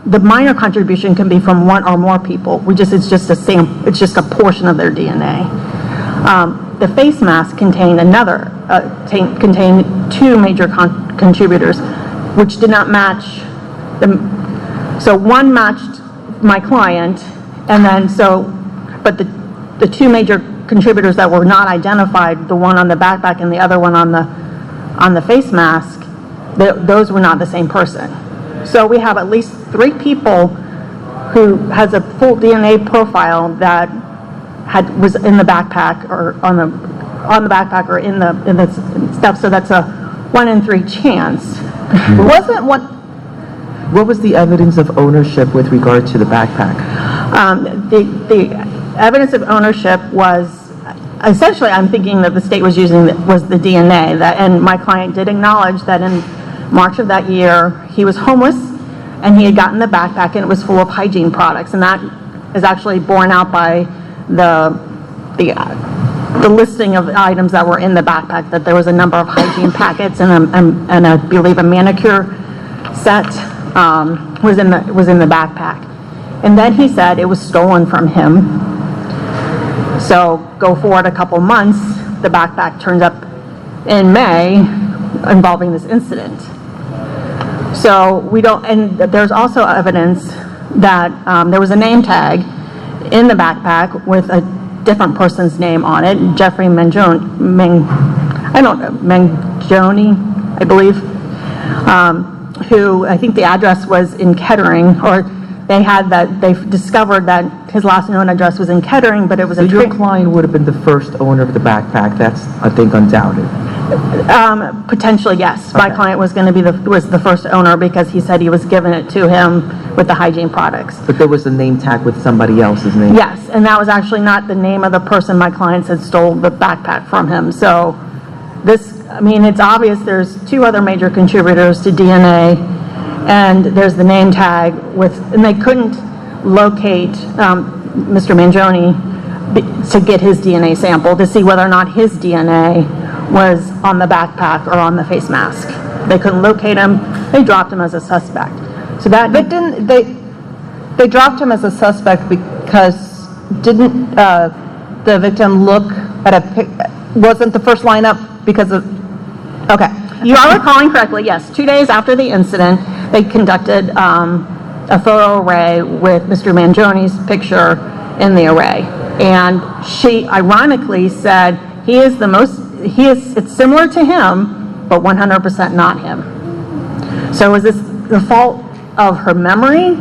the minor contribution can be from one or more people. It's just a portion of their DNA. The face mask contained contained two major contributors, which did not match so one matched my client, and then but the two major contributors that were not identified, the one on the backpack and the other one on the face mask, those were not the same person. So we have at least three people who has a full DNA profile that was in the backpack or on the backpack or in the stuff. So that's a 1 in 3 chance. What was the evidence of ownership with regard to the backpack? The evidence of ownership was essentially, I'm thinking that the state was using was the DNA, and my client did acknowledge that in March of that year he was homeless and he had gotten the backpack and it was full of hygiene products, and that is actually borne out by the listing of items that were in the backpack, that there was a number of hygiene packets and I believe a manicure set was in the backpack. And then he said it was stolen from him. So go forward a couple months, the backpack turns up in May involving this incident. So and there's also evidence that there was a name tag in the backpack with a different person's name on it, Jeffrey Mangione, I believe, who I think the address was in Kettering, or they discovered that his last known address was in Kettering, but it was So your client would have been the first owner of the backpack. That's, I think, undoubted. Potentially, yes. My Okay. client was going to be was the first owner because he said he was giving it to him with the hygiene products. But there was a name tag with somebody else's name. Yes, and that was actually not the name of the person my client said stole the backpack from him. So it's obvious there's two other major contributors to DNA, and there's the name tag and they couldn't locate Mr. Mangione to get his DNA sample to see whether or not his DNA was on the backpack or on the face mask. They couldn't locate him. They dropped him as a suspect. So that They dropped him as a suspect because didn't the victim look at wasn't the first lineup because of, okay. You are recalling correctly, yes. 2 days after the incident, they conducted a photo array with Mr. Mangione's picture in the array. And she ironically said, it's similar to him, but 100% not him. So is this the fault of her memory?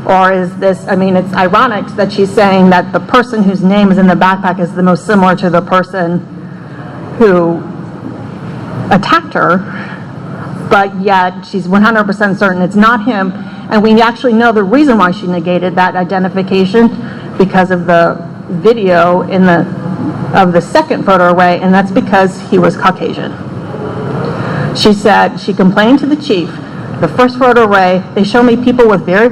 Or is this, it's ironic that she's saying that the person whose name is in the backpack is the most similar to the person who attacked her, but yet she's 100% certain it's not him. And we actually know the reason why she negated that identification because of the video in the of the second photo array, and that's because he was Caucasian. She said she complained to the chief. The first photo array, they show me people with very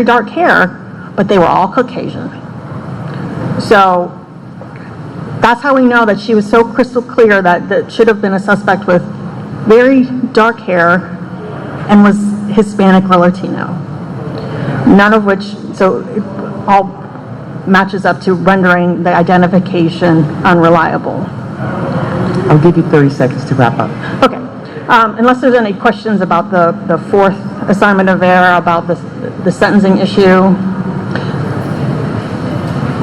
dark hair, but they were all Caucasian. So that's how we know that she was so crystal clear that that should have been a suspect with very dark hair and was Hispanic or Latino. None of which, so it all matches up to rendering the identification unreliable. I'll give you 30 seconds to wrap up. Okay, unless there's any questions about the fourth assignment of error, about the sentencing issue.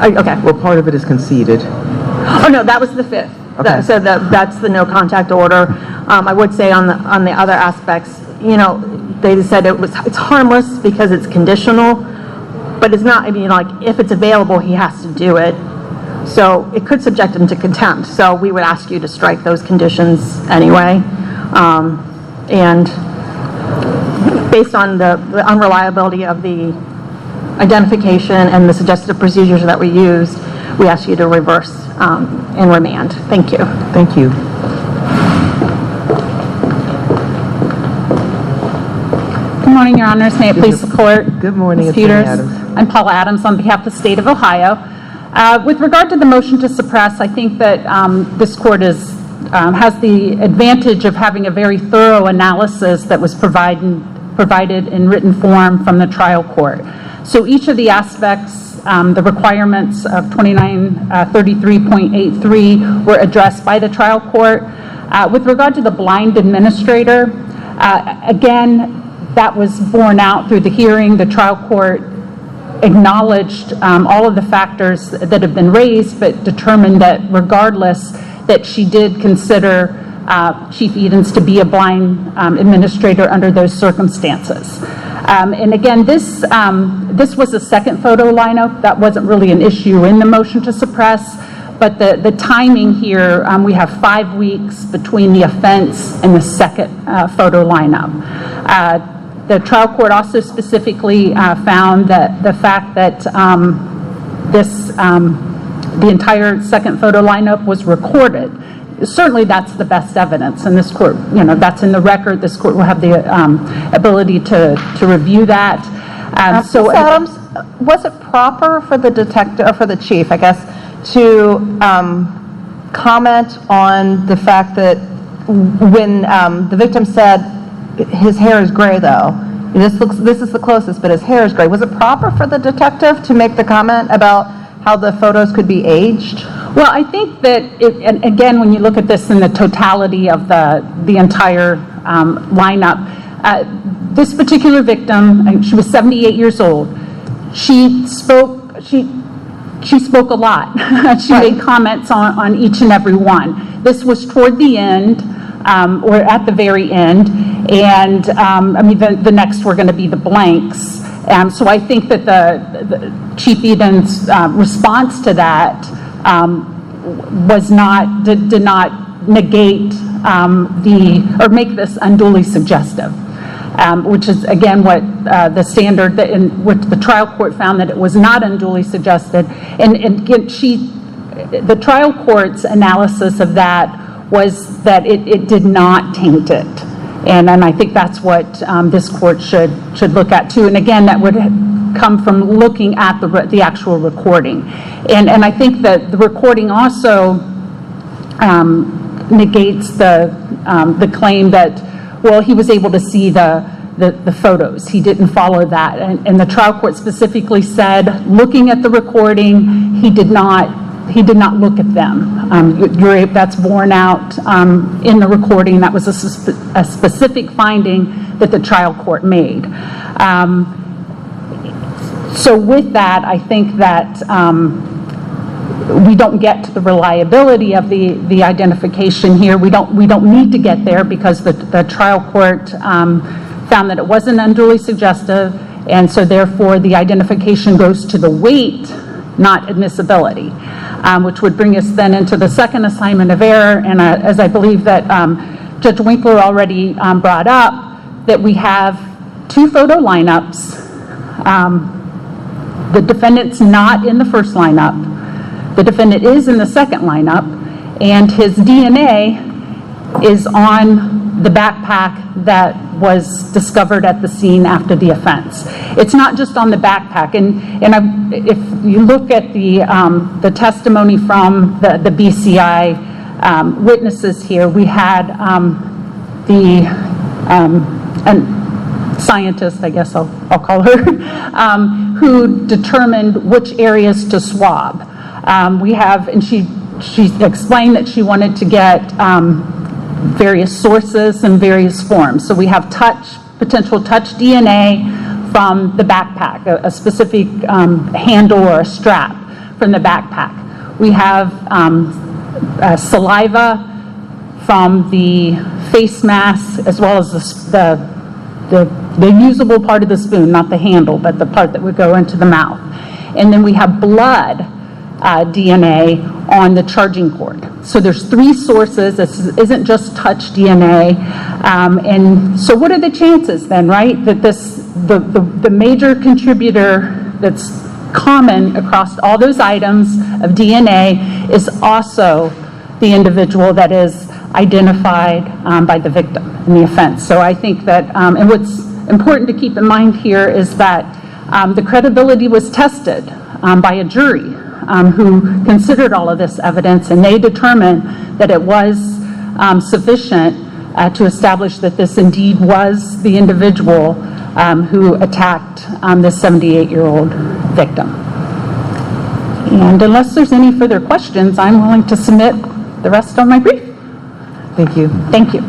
Okay. Well, part of it is conceded. Oh, no, that was the fifth. Okay. So that's the no contact order. I would say on the other aspects, you know, they said it's harmless because it's conditional, but it's not, I mean, like, if it's available, he has to do it. So it could subject him to contempt. So we would ask you to strike those conditions anyway. And based on the unreliability of the identification and the suggested procedures that we used, we ask you to reverse and remand. Thank you. Thank you. Good morning, Your Honors. May it please the Court. Good morning, Ms. Attorney Peters. Adams. I'm Paula Adams on behalf of the State of Ohio. With regard to the motion to suppress, I think that this Court has the advantage of having a very thorough analysis that was provided in written form from the trial court. So each of the aspects, the requirements of 2933.83 were addressed by the trial court. With regard to the blind administrator, again, that was borne out through the hearing. The trial court acknowledged all of the factors that have been raised, but determined that regardless, that she did consider Chief Edens to be a blind administrator under those circumstances. And again, this was a second photo lineup. That wasn't really an issue in the motion to suppress, but the timing here, we have 5 weeks between the offense and the second photo lineup. The trial court also specifically found that the fact that the entire second photo lineup was recorded, certainly that's the best evidence, and this court, you know, that's in the record. This court will have the ability to review that. So, Ms. Adams, was it proper for the detective, or for the chief, I guess, to comment on the fact that when the victim said his hair is gray, though, this is the closest, but his hair is gray, was it proper for the detective to make the comment about how the photos could be aged? Well, I think that, and again, when you look at this in the totality of the entire lineup, this particular victim, she was 78 years old. She spoke a lot. She made comments on each and every one. This was toward the end, or at the very end, and I mean, the next were going to be the blanks. So I think that the Chief Edens' response to that did not negate or make this unduly suggestive, which is again what the standard that in which the trial court found that it was not unduly suggested, and the trial court's analysis of that was that it did not taint it. And I think that's what this court should look at too. And again, that would come from looking at the actual recording. And I think that the recording also negates the claim that, well, he was able to see the photos. He didn't follow that. And the trial court specifically said, looking at the recording, he did not look at them. That's borne out in the recording. That was a specific finding that the trial court made. So with that, I think that we don't get to the reliability of the identification here. We don't need to get there because the trial court found that it wasn't unduly suggestive, and so therefore the identification goes to the weight, not admissibility, which would bring us then into the second assignment of error. And as I believe that Judge Winkler already brought up, that we have 2 photo lineups. The defendant's not in the first lineup. The defendant is in the second lineup, and his DNA is on the backpack that was discovered at the scene after the offense. It's not just on the backpack, and if you look at the testimony from the BCI witnesses here, we had a scientist, I guess I'll call her, who determined which areas to swab. And she explained that she wanted to get various sources and various forms. So we have potential touch DNA from the backpack, a specific handle or a strap from the backpack. We have saliva from the face mask, as well as the usable part of the spoon, not the handle, but the part that would go into the mouth. And then we have blood DNA on the charging cord. So there's 3 sources. This isn't just touch DNA. And so what are the chances then, right, that the major contributor that's common across all those items of DNA is also the individual that is identified by the victim in the offense. So I think that, and what's important to keep in mind here is that the credibility was tested by a jury who considered all of this evidence, and they determined that it was sufficient to establish that this indeed was the individual who attacked this 78-year-old victim. And unless there's any further questions, I'm willing to submit the rest of my brief. Thank you. Thank you.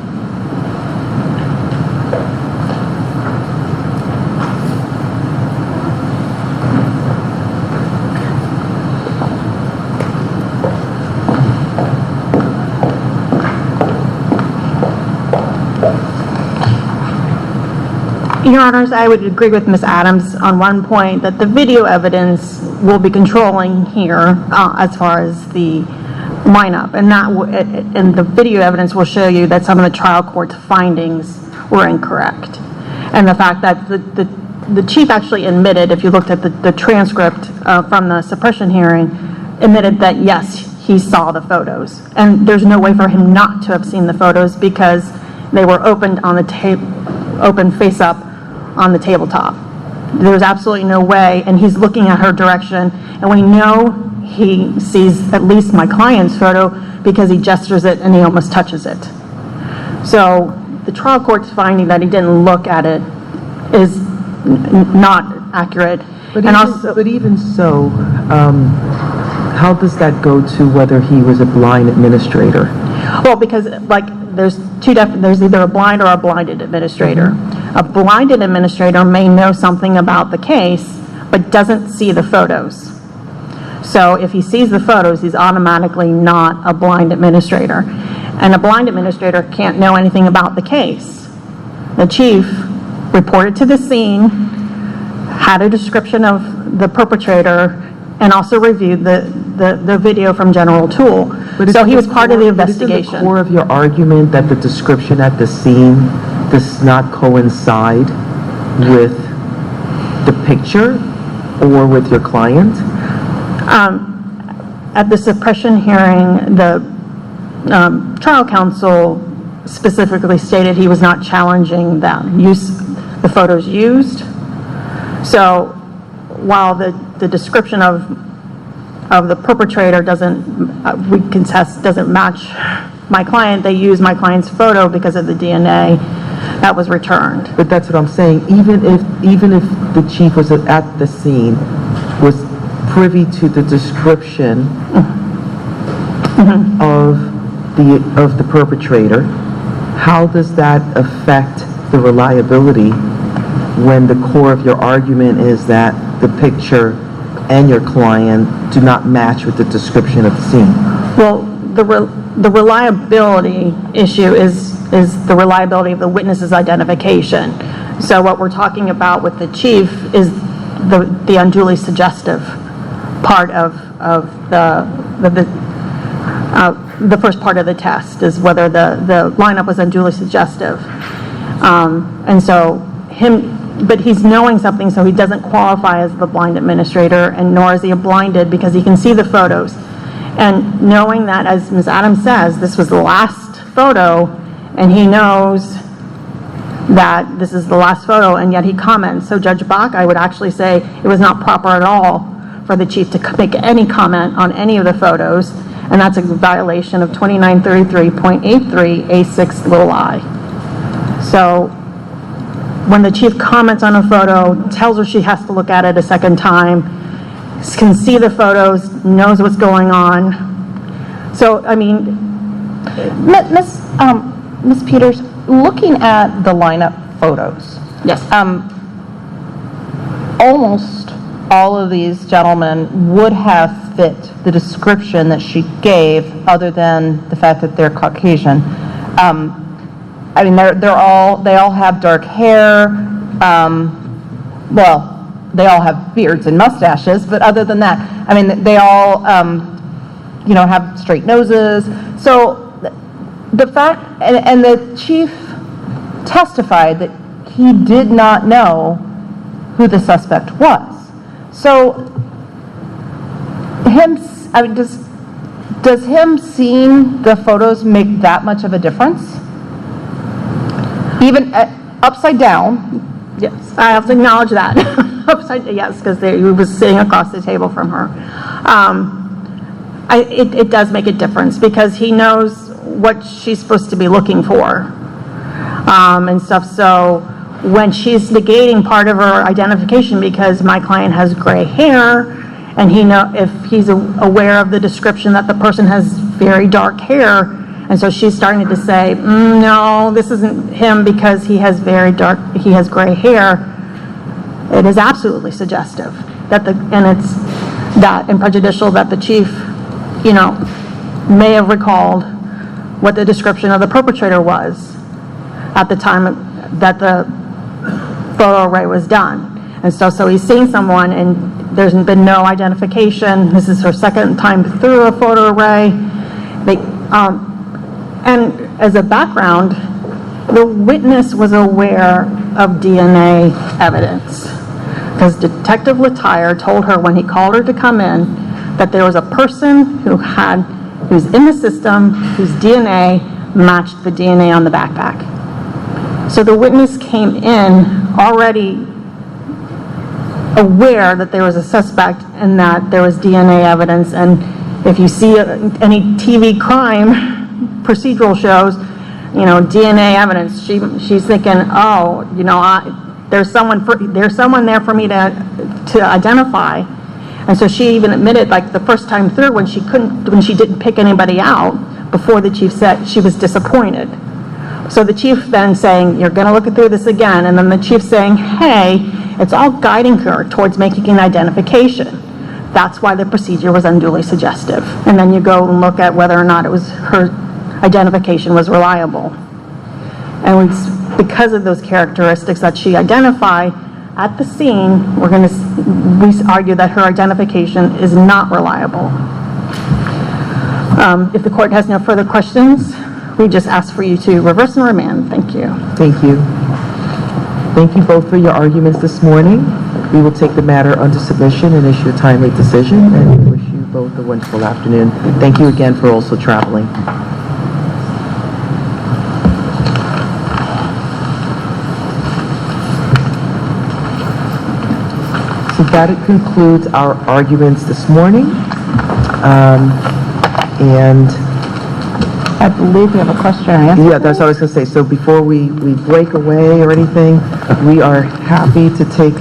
Your Honors, I would agree with Ms. Adams on one point, that the video evidence will be controlling here as far as the lineup, and the video evidence will show you that some of the trial court's findings were incorrect. And the fact that the chief actually admitted, if you looked at the transcript from the suppression hearing, admitted that yes, he saw the photos. And there's no way for him not to have seen the photos because they were opened on the open face up on the tabletop. There's absolutely no way, and he's looking at her direction, and we know he sees at least my client's photo because he gestures it and he almost touches it. So the trial court's finding that he didn't look at it is not accurate. But even so, how does that go to whether he was a blind administrator? Well, because there's either a blind or a blinded administrator. A blinded administrator may know something about the case, but doesn't see the photos. So if he sees the photos, he's automatically not a blind administrator. And a blind administrator can't know anything about the case. The chief reported to the scene, had a description of the perpetrator, and also reviewed the video from General Tool. So he was part of the investigation. Isn't the core of your argument that the description at the scene does not coincide with the picture or with your client? At the suppression hearing, the trial counsel specifically stated he was not challenging the photos used. So while the description of the perpetrator doesn't match my client, they used my client's photo because of the DNA that was returned. But that's what I'm saying. Even if the chief was at the scene, was privy to the description of the perpetrator, how does that affect the reliability when the core of your argument is that the picture and your client do not match with the description of the scene? Well, the reliability issue is the reliability of the witness's identification. So what we're talking about with the chief is the unduly suggestive part of the first part of the test, is whether the lineup was unduly suggestive. And so but he's knowing something, so he doesn't qualify as the blind administrator, and nor is he a blinded because he can see the photos. And knowing that, as Ms. Adams says, this was the last photo, and he knows that this is the last photo, and yet he comments. So Judge Bach, I would actually say it was not proper at all for the chief to make any comment on any of the photos, and that's a violation of 2933.83 A6 I. So when the chief comments on a photo, tells her she has to look at it a second time, can see the photos, knows what's going on. So, I mean, Ms. Peters, looking at the lineup photos, yes. almost all of these gentlemen would have fit the description that she gave, other than the fact that they're Caucasian. I mean, they all have dark hair. Well, they all have beards and mustaches, but other than that, I mean, they all, have straight noses. So the fact, and the chief testified that he did not know who the suspect was. So does him seeing the photos make that much of a difference? Even upside down? Yes, I have to acknowledge that. Yes, because he was sitting across the table from her. It does make a difference, because he knows what she's supposed to be looking for and stuff. So when she's negating part of her identification because my client has gray hair, and if he's aware of the description that the person has very dark hair, and so she's starting to say, no, this isn't him because he has gray hair. It is absolutely suggestive and prejudicial that the chief, may have recalled what the description of the perpetrator was at the time that the photo array was done. And so he's seeing someone, and there's been no identification. This is her second time through a photo array. And as a background, the witness was aware of DNA evidence, because Detective Latire told her when he called her to come in that there was a person who's in the system whose DNA matched the DNA on the backpack. So the witness came in already aware that there was a suspect and that there was DNA evidence. And if you see any TV crime procedural shows, DNA evidence, she's thinking, oh, there's someone there for me to identify. And so she even admitted, like the first time through, when she didn't pick anybody out, before the chief said she was disappointed. So the chief then saying, you're going to look through this again, and then the chief saying, hey, it's all guiding her towards making an identification. That's why the procedure was unduly suggestive. And then you go and look at whether or not her identification was reliable. And because of those characteristics that she identified at the scene, we argue that her identification is not reliable. If the court has no further questions, we just ask for you to reverse and remand. Thank you. Thank you. Thank you both for your arguments this morning. We will take the matter under submission and issue a timely decision, and we wish you both a wonderful afternoon. Thank you again for also traveling. So that concludes our arguments this morning. And I believe we have a question and answer. yeah, that's what I was going to say. So before we break away or anything, we are happy to take